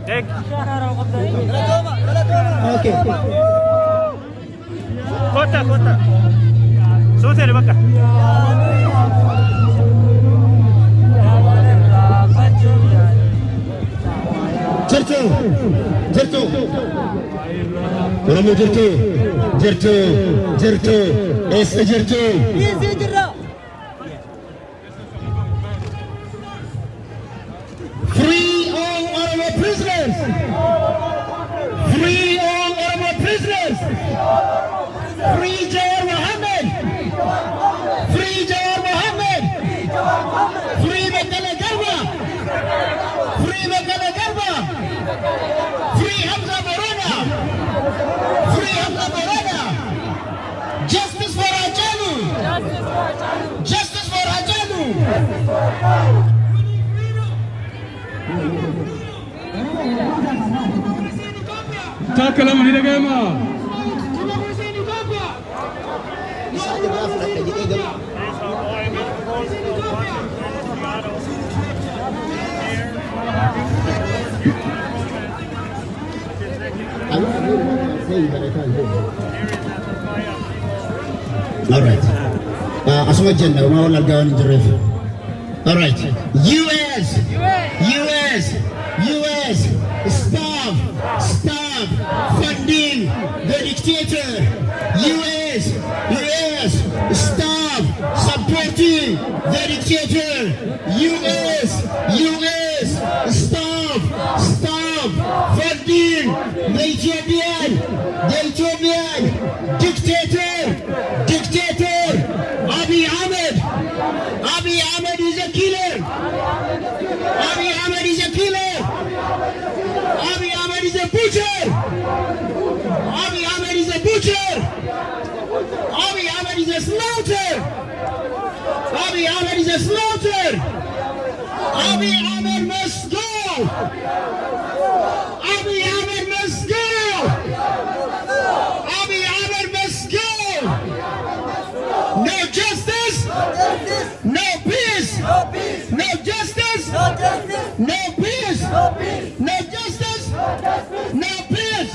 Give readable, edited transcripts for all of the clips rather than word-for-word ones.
Take. Okay. Kota. Susi ada baka. Jirtu. Oromo jirtu. Essa jirtu. Free all Oromo prisoners. Free all Oromo prisoners. Free Jawar Mohammed. Free Jawar Mohammed. Free Makala Garba. Free Makala Garba. Free Hamza Borona. Free Hamza Borona. Justice for Hajalu. Justice for Hajalu. Takala manila gama. All right. Asuma jenna ma wala gawan jiref. All right. US stop funding the dictator. US stop supporting the dictator. US stop funding the Ethiopian dictator Abiy Ahmed is a killer. Abiy Ahmed is a killer. Abiy Ahmed is a butcher. Abiy Ahmed is a butcher. Abiy Ahmed is a slaughter. Abiy Ahmed is a slaughter. Abiy Ahmed must go. Abiy Ahmed must go. Abiy Ahmed must go. No justice. No peace. No justice. No peace. No justice. No peace.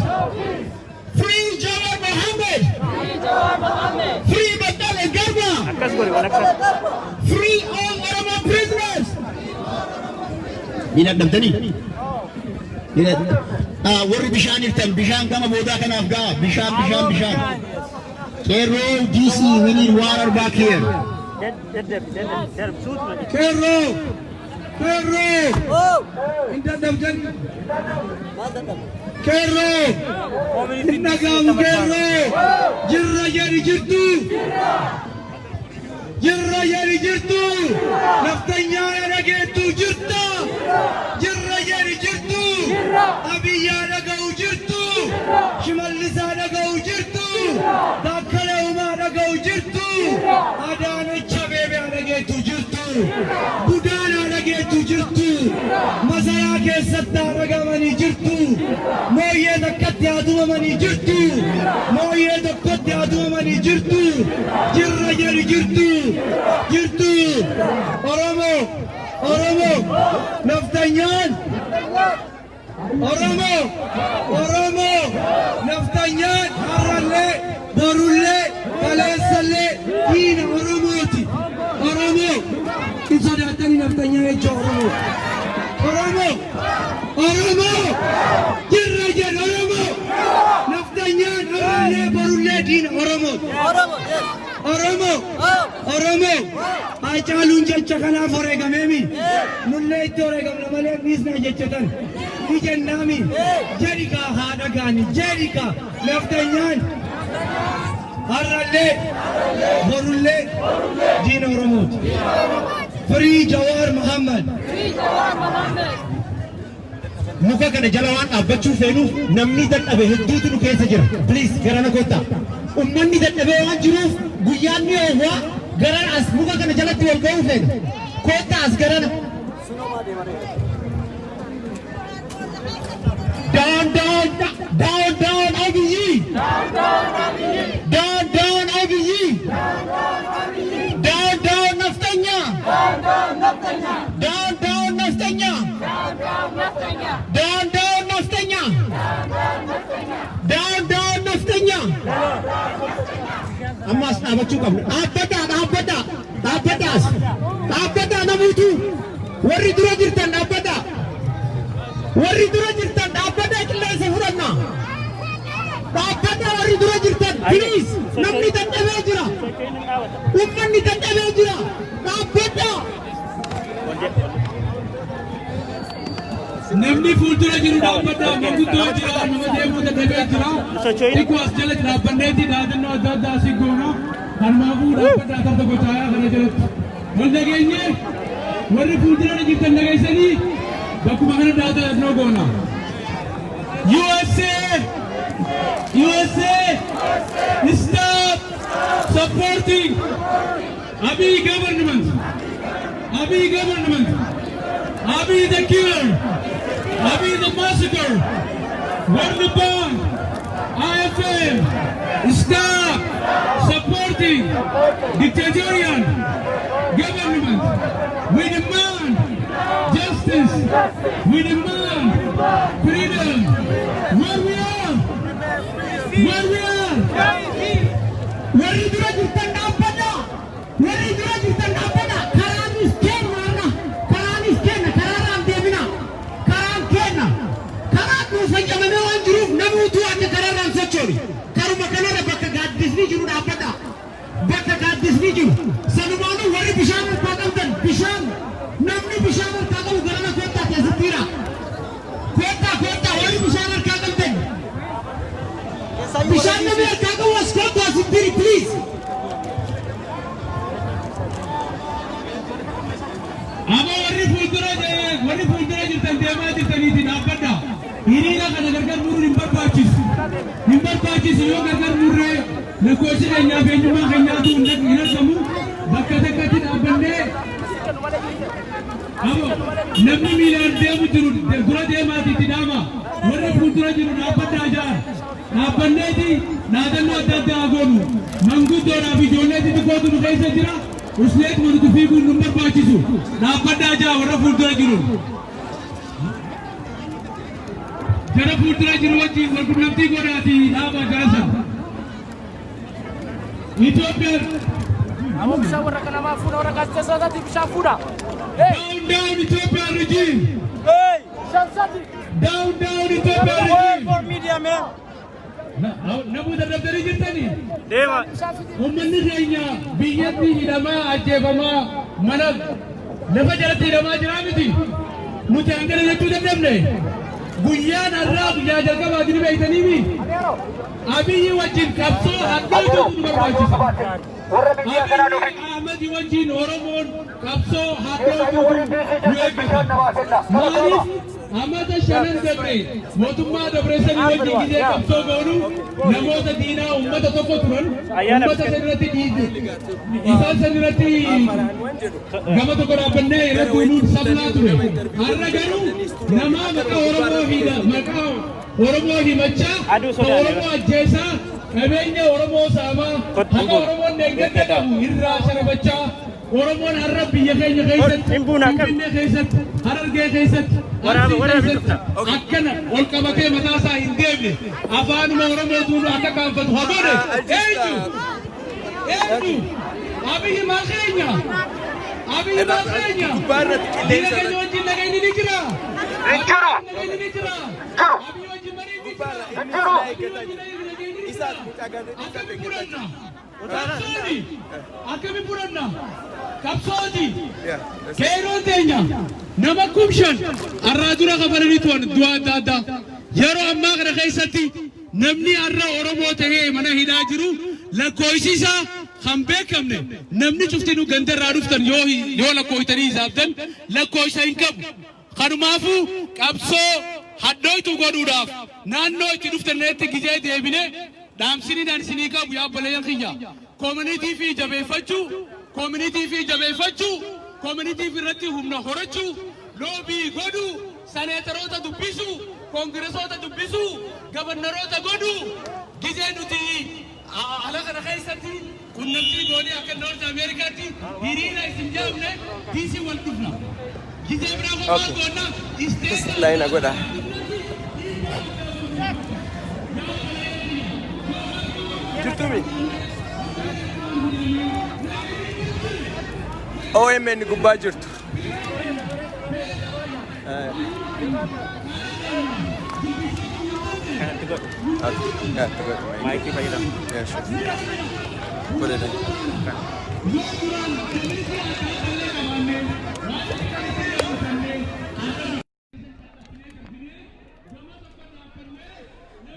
Free Jawar Mohammed. Free Makala Garba. Free all Oromo prisoners. Dinadamtani. Warri bishaan irtan bishaan gama boodaa kanaaf gaa bishaan. Kero DC, we need water back here. Kero. Indadamtani. Kero. Innagamu Kero. Jirra yari jirtu. Naftanya yaragetu jirta. Jirra yari jirtu. Abiyya nagau jirtu. Shimallisa nagau jirtu. Dakkala uma nagau jirtu. Adanacha bebe nagetu jirtu. Budana nagetu jirtu. Masaya keessatti nagamani jirtu. Mooyyee takkatti adumamani jirtu. Mooyyee tokkotti adumamani jirtu. Jirra yari jirtu. Oromo Naftanyan. Oromo Naftanyan Harale Borulle Kalesale Dina Oromoti. Oromo Insodatani Naftanyan echo Oromo Jirra Oromo Naftanyan Harale Borulle Dina Oromo. Oromo Hacaalun jecha kanaaf wareegameemi nullee itti wareegamna malee dhiisna jechatan ijennaami jedhika haadha gaani jedhika Naftanyaan har'allee borullee diina Oromooti. Free Jawar Mohammed. Muka kana jala waan dhaabbachuu feenuuf namni dadhabe hedduutu nu keessa jira. Please garana kottaa. Ummanni dadhabee waan jiruuf guyyaan ni oowwaa garan as muka kana jalatti wal ga'uu feena. Kottaa as garana. Down Abiy. Down Abiy. Down Naftanya. Down Naftanya. Down naftanya. Down naftanya. Ammas dhaabachuu qabna. Dhaabbata namuutu warri dura jirtan dhaabbata. Dhaabbata qilleensa fudhanna. Dhaabbata warri dura jirtan please namni dadhabee jira. Uummanni dadhabee jira. Dhaabbata. Namni fuuldura jiru dhaabbata manguddoo jira nama deemuu dadhabee jira. Xiqqoo as jala dhaabbanneeti dhaadannoo adda addaa asii goona. Harmaafuu dhaabbata akka gochaa kana jalatti. Wal dhageenye warri fuuldura jirtan dhageessanii bakkuma kana dhaadannoo goona. USA, stop supporting Abiy government. Abiy the killer. Abiy the massacre. World Bank, IFM, stop supporting dictatorial government. We demand justice. We demand freedom. Where we are. Where you jirtan dhaabbata. Karaanis kenna karaaraan deemina. Karaan kenna. Karaa kun fayyadamee waan jiruuf namuutu akka karaaraan sochooni. Karuma kanarra bakka gaaddisni jiru dhaabbata. Sanumaanuu warri bishaan harkaa qabdan namni bishaan harkaa qabu garana koottaa keessatti jira. Koottaa warri bishaan harkaa qabdan. Bishaan namni harkaa qabu as koottaa asitti jiri please. Amma warri fuuldura jirtan deemaa jirtaniiti dhaabbadha. Hiriira kana gargar muruun hin barbaachisu yoo gargar murree lakkoofsi keenyaaf eenyummaa keenyaatu hin argamu. Bakka takkatti dhaabbannee namni miilaan deemu jiru dura deemaatiitti dhaama. Warri fuuldura jiru dhaabbadhaa jaan dhaabbanneeti dhaadannoo adda addaa goonu. Manguddoodhaaf ijoolleetti xiqqootu nu keessa jira. Usneet manutu fiiguun nu barbaachisu. Dhaabbadhaa jaa warra fuuldura jiru. Jara fuuldura jiru wajjin wal qunnamtii godhaatii dhaaba jaasan. Itoophiyaan. Amo bisa warra kana ma fuudha warra gaazexeessootaati bishaan fuudha. Down Ethiopian regime. Hey, Shamsati. Down Ethiopian regime. For media man. Namoota dabdarii jirtanii. Deema. Uummanni keenya biyyatti hidhamaa ajjeefamaa mana lafa jalatti hidhamaa jiraa miti. Nuti hangana jechuu dadhabne. Guyyaan har'aa guyyaa jalqabaa jiru beektaniifi. Abiyyi wajjin qabsoo haddootu nu barbaachisa. Abiyyi Ahmad wajjin Oromoon qabsoo haddootu nu eeggata. Maaliif amata shanan dabre mootummaa Dabreessanii wajjin gisee qabsoo goonu namoota diinaa uummata tokko turan uummata sanirratti isaan sanirratti gama tokko dhaabbannee irratti uunuun sablaa ture. Har'a garuu namaa maqaa Oromoo himachaa Oromoo ajjeesaa qabeenya Oromoo saamaa haqa Oromoon deeggarsa qabu irraa sharafachaa Oromoon har'a biyya keenya keessatti Finfinnee keessatti Harargee keessatti akkana ol qabatee mataa isaa hin deemne afaanuma Oromootuun akka kaanfatu hagoone eenyu Abiyyi maal keenya diina keenya wajjin nageenyi ni jira Abiyyi wajjin marii ni jira akkami fudhanna qabsooti keeroon teenya nama kumshan har'aa dura qabalanii tu'an du'a adda addaa yeroo ammaa kana keessatti namni har'a Oromoo ta'ee mana hidhaa jiru lakkoofsisaa kan beekamne namni cuftinuu gandarraa dhuftan yoo lakkooftanii hisaabtan lakkoofsa hin qabu. Kanumaafuu qabsoo haddootu godhuudhaaf naannoo itti dhuftanneetti gizee deebine dhaamsiniidhaan isinii qabu yaa obboleeyyan kiyya. Koominitii fi jabeeffachuu, koominitii irratti humna horachuu, loobii godhuu, saneetaroota dubbisuu, koongiresoota dubbisuu, gabarnaroota godhuu, gizee nuti ala kana keessatti qunnamtii goonee akka Noorz Ameerikaatti hiriira isin jaamne diisii wal dhufna. Okay. Lain aku dah. Tutumi. OMN gubbaa jirtu. Kanatti godhu. Kanatti godhu. Maayikii fayyadamu. Yeah, sure. Godhedha.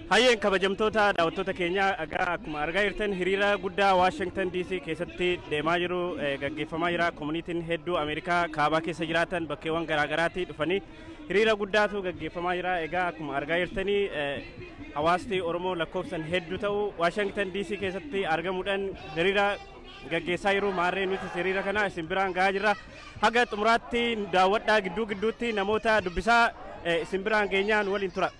Hayyeen kabajamtoota daawwattoota keenya akkuma argaa jirtan hiriira guddaa Washington DC keessatti deemaa jiru gaggeeffamaa jira. Komunitiin hedduu Ameerikaa kaabaa keessa jiraatan bakkeewwan garaagaraatti dhufanii hiriira guddaatu gaggeeffamaa jira. Egaa akkuma argaa jirtanii hawaasni Oromoo lakkoofsan hedduu ta'u Washington DC keessatti argamuudhaan hiriira gaggeessaa jiru. Maarree nuti hiriira kana isin biraan gahaa jirra. Haga xumuraatti daawwadhaa gidduutti namoota dubbisaa isin biraan geenyaan waliin tura.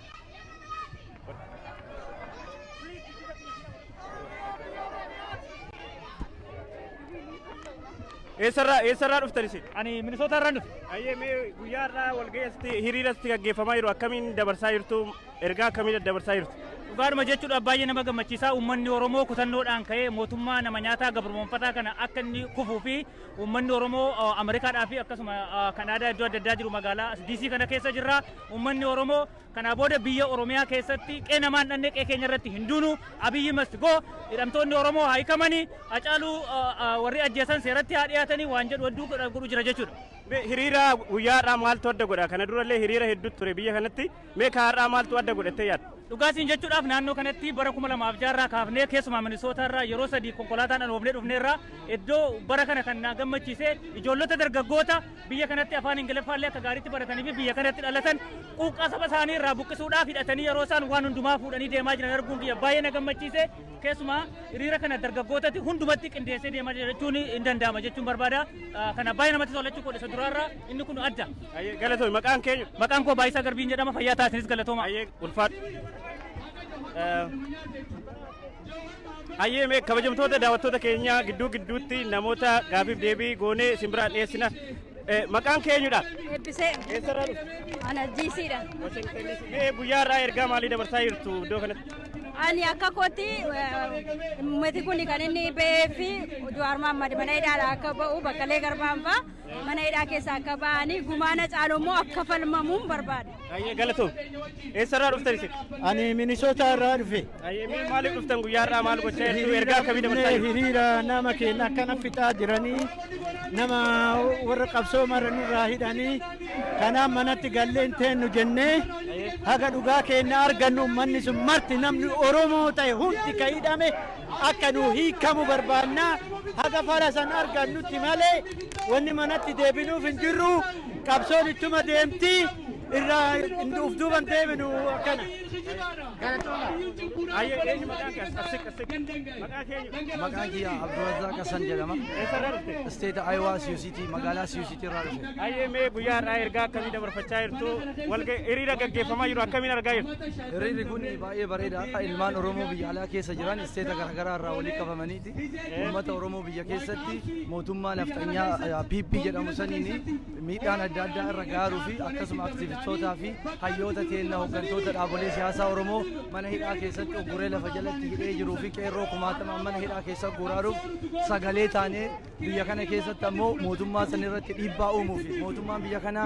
Eessarraa dhuftanis? Ani Minnesota irraan dhufe. Ayyee mee guyyaarraa walga'iisti hiriiratti gaggeeffamaa jiru akkamiin dabarsaa jirtu? Ergaa akkamiin dabarsaa jirtu? Dhugaadhuma jechuudha baay'ee nama gammachiisa. Uummanni Oromoo kutannoodhaan ka'ee mootummaa nama nyaataa gabromfataa kana akka inni kufuu fi uummanni Oromoo Ameerikaadhaa fi akkasuma Kanaadaa iddoo adda addaa jiru magaalaa DC kana keessa jirra. Uummanni Oromoo kana booda biyya Oromiyaa keessatti qe'ee namaan dhannee qe'ee keenya irratti hin duunu Abiyyi must go hidhamtoonni Oromoo haa hiikamanii Hacaaluu warri ajjeesan seeratti haa dhiyaatanii waan jedhu hedduu godhu jira jechuudha. Hiriira guyyaadhaa maaltu adda godha? Kana durallee hiriira hedduutu ture biyya kanatti. Mee kaarraa maaltu adda godhattee yaadda? Dhugaatiin jechuudhaaf naannoo kanatti bara 2006 kaafnee keessumaa Minnesota irraa yeroo 3 konkolaataan dhoofnee dhufneerra iddoo bara kana kan na gammachiise ijoollota dargaggoota biyya kanatti afaan Ingiliffaallee akka gaariitti baratanii fi biyya kanatti dhalatan quuqqaa saba isaanii irraa buqqisuudhaaf hidhatanii yeroo isaan waan hundumaa fuudhanii deemaa jiran arguun biyya baay'ee na gammachiise. Keessumaa hiriira kana dargaggootatti hundumatti qindeessee deemaa jira jechuun hin danda'ama jechuun barbaada. Kana baay'ee namatti tolachuu godhe isa duraarraa inni kun adda. Galatoomi maqaan keenya? Maqaan koo Baayisaa Garbiin jedhama. Fayyaa taasisis galatooma. Ulfaadhu. Hayyee mee kabajamtoota daawwattoota keenya gidduutti namoota gaafiif deebii goonee isin biraan dhiyeessina. Maqaan keenyudha? Eebbisee. Eessarraa dhufte? Ana jiisiidha. Mee guyyaarraa ergaa maalii dabarsaa jirtu iddoo kanatti? Ani akka kootti uummati kun kan inni ba'ee fi Jawaar Mohaammed mana hidhaadhaa akka ba'u Baqqalee Garbaan fa'a mana hidhaa keessa akka ba'anii gumaana caalu immoo akka falmamuun barbaada. Ayyee galatoom. Eessarraa dhuftanis? Ani Minnesota irraa dhufe. Ayyee mee maaliif dhuftan guyyaarraa maal gochaa jirtu ergaa akkamii dabarsaa jirtu? Hiriira nama keenya akkana fixaa jiranii nama warra qabsoo maranirraa hidhanii kanaaf manatti galleen teennu jennee haga dhugaa keenya argannu uummanni sun marti namni Oromoo ta'e hundi ka hidhame akka nu hiikamu barbaanna haga farasan argannutti malee wanni manatti deebinuuf hin jirru qabsoon ittuma deemti irraa uf duuban deebinu akkana. Maqaan kiyya Abdurrazaaq Hassan jedhama. Isteeta Ayiwaa Siyuusiitii magaalaa Siyuusiitii irraa dhufe. Ayyee mee guyyaarraa ergaa akkamii dabarfachaa jirtu? Hiriira gaggeeffamaa jiru akkamiin argaa jirtu? Hiriirri kun baay'ee bareeda. Ilmaan Oromoo biyya alaa keessa jiran isteeta garaagaraa irraa walii qabamaniiti. Uummata Oromoo biyya keessatti mootummaa naftanyaa PP jedhamu saniin miidhaan adda addaa irra gaaruu fi akkasuma aktiivistootaa fi hayyoota teennaa hooggantoota dhaabolee siyaasaa Oromoo mana hidhaa keessatti ogguree lafa jalatti hidhee jiruu fi qeerroo kumaatamaan mana hidhaa keessa guuraaruuf sagalee taanee biyya kana keessatti ammoo mootummaa san irratti dhiibbaa uumuu fi mootummaan biyya kana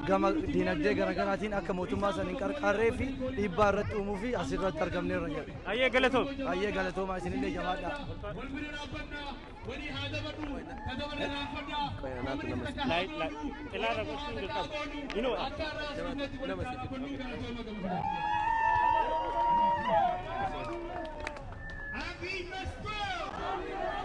gama dinagdee garaagaraatiin akka mootummaa san hin qarqaarree fi dhiibbaa irratti uumuu fi asirratti argamneerra jedha. Ayyee galatoom. Ayyee galatoomaa isinillee jabaadha. Ilaala gochuun dirqama.